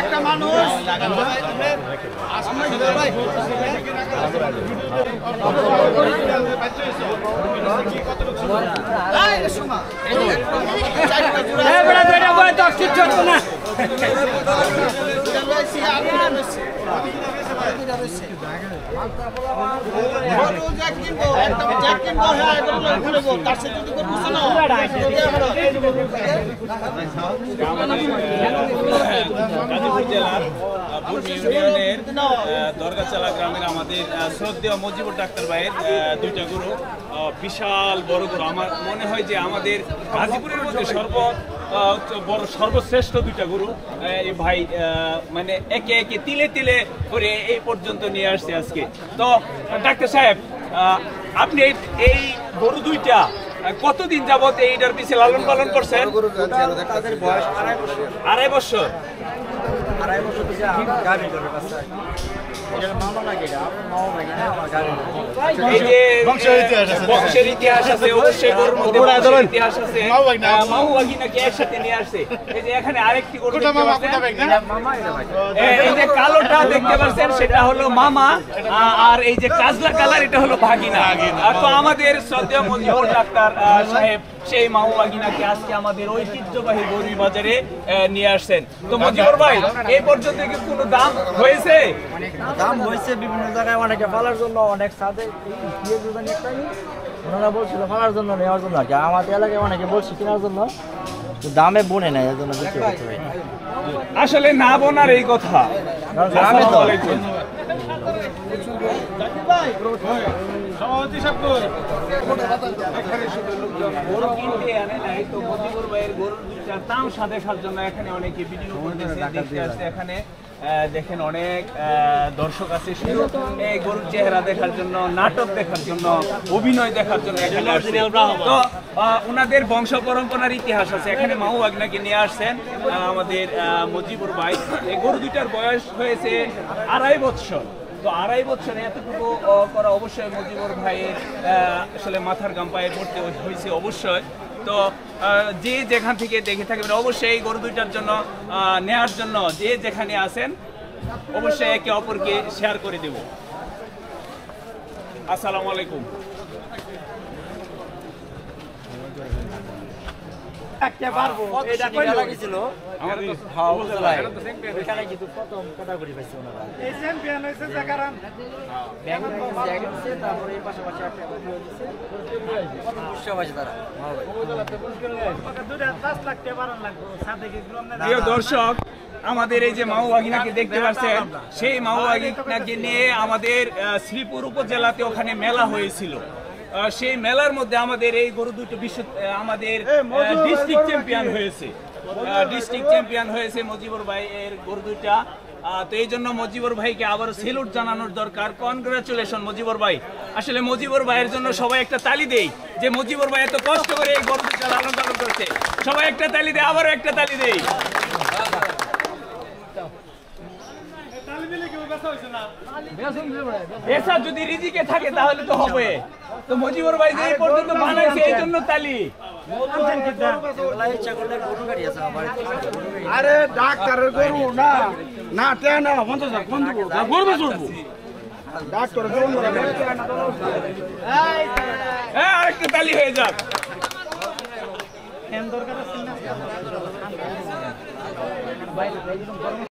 একটা মানুষ দরগাচালা গ্রামের আমাদের শ্রদ্ধেয় মজিবুর ডাক্তার ভাইয়ের দুইটা গরু, বিশাল বড় গরু। আমার মনে হয় যে আমাদের গাজীপুরের মধ্যে সর্বশ্রেষ্ঠ দুইটা গরু এই ভাই মানে একে একে তিলে তিলে করে এই পর্যন্ত নিয়ে আসছে আজকে। তো ডাক্তার সাহেব, আপনি এই গরু দুইটা কতদিন যাবত এইটার পিছিয়ে লালন পালন করছেন? আড়াই বছর। এই যে বংশের ইতিহাস আছে, অবশ্যই গরুর মধ্যে বংশের ইতিহাস আছে। মাহুয়াগি নাকি একসাথে নিয়ে আসছে। এই যে এখানে আরেকটি গরু দেখতে পাচ্ছেন, এই যে কালোটা দেখতে পাচ্ছেন সেটা হলো মামা, আর এই যে কাজলা কালার এটা হলো ভাগিনা। তো আমাদের শ্রদ্ধেয় মজিবুর ডাক্তার সাহেব সেই মাহুয়াগিনাকে আজকে আমাদের ঐতিহ্যবাহী গরুর বাজারে নিয়ে আসছেন। তো মজিবুর ভাই, এই পর্যন্ত কি কোনো দাম হয়েছে? দাম হয়েছে বিভিন্ন জায়গায়, অনেকে পালার জন্য, অনেক সাথে ওনারা বলছিল পালার জন্য, নেওয়ার জন্য। আর কি আমাদের এলাকায় অনেকে বলছে কেনার জন্য, দামে বনে নেয়, এর জন্য বিক্রি করতে হয় না। আসলে না বোনার এই কথা তামসা দেখার জন্য এখানে অনেকে ভিডিও করতেছে, দেখতে আসছে। এখানে দেখেন অনেক দর্শক আছে শুধু এই গরুর চেহারা দেখার জন্য, নাটক দেখার জন্য, অভিনয় দেখার জন্য এখানে আসছে। তো ওনাদের বংশ পরম্পরার ইতিহাস আছে। এখানে মাহুয়াগিনাকে নিয়ে আসছেন আমাদের মজিবুর ভাই। এই গরু দুইটার বয়স হয়েছে 2.5 বছর। তো 2.5 বছরে এতটুকু করা অবশ্যই মজিবুর ভাইয়ের আসলে মাথার গাম পায়ে পড়তে হয়েছে অবশ্যই। তো যে যেখান থেকে দেখে থাকবেন অবশ্যই এই গরু দুইটার জন্য নেওয়ার জন্য যে যেখানে আছেন অবশ্যই একে অপরকে শেয়ার করে দেব। আসসালামু আলাইকুম। দর্শক, আমাদের এই যে মাহুয়াগিনাকে দেখতে পাচ্ছেন, সেই মাহুয়াগিনাকে নিয়ে আমাদের শ্রীপুর উপজেলাতে ওখানে মেলা হয়েছিল। সেই মেলার মধ্যে আমাদের এই গরু দুটো আমাদের ডিস্ট্রিক্ট চ্যাম্পিয়ন হয়েছে মজিবুর ভাই এর গরু দুইটা। তো এই জন্য মজিবুর ভাইকে আবার সেলুট জানানোর দরকার। কনগ্রাচুলেশন মজিবুর ভাই। আসলে মজিবুর ভাইয়ের জন্য সবাই একটা তালি দেই, যে মজিবুর ভাই এত কষ্ট করে এই গরু দুইটা লালন পালন করছে। সবাই একটা তালি দেয়, আবারও একটা তালি দেই। বেচা যদি রিজিকে থাকে তাহলে তো হবে। তো মজিবুর ভাই যে এই পর্যন্ত বানাইছে এই জন্য তালি। আরে ডাক্তারের গরু না না না 50,000 কোন দিব গরু চলবো ডাক্তারের গরু। হ্যাঁ, আরেকটা তালি হয়ে যাক।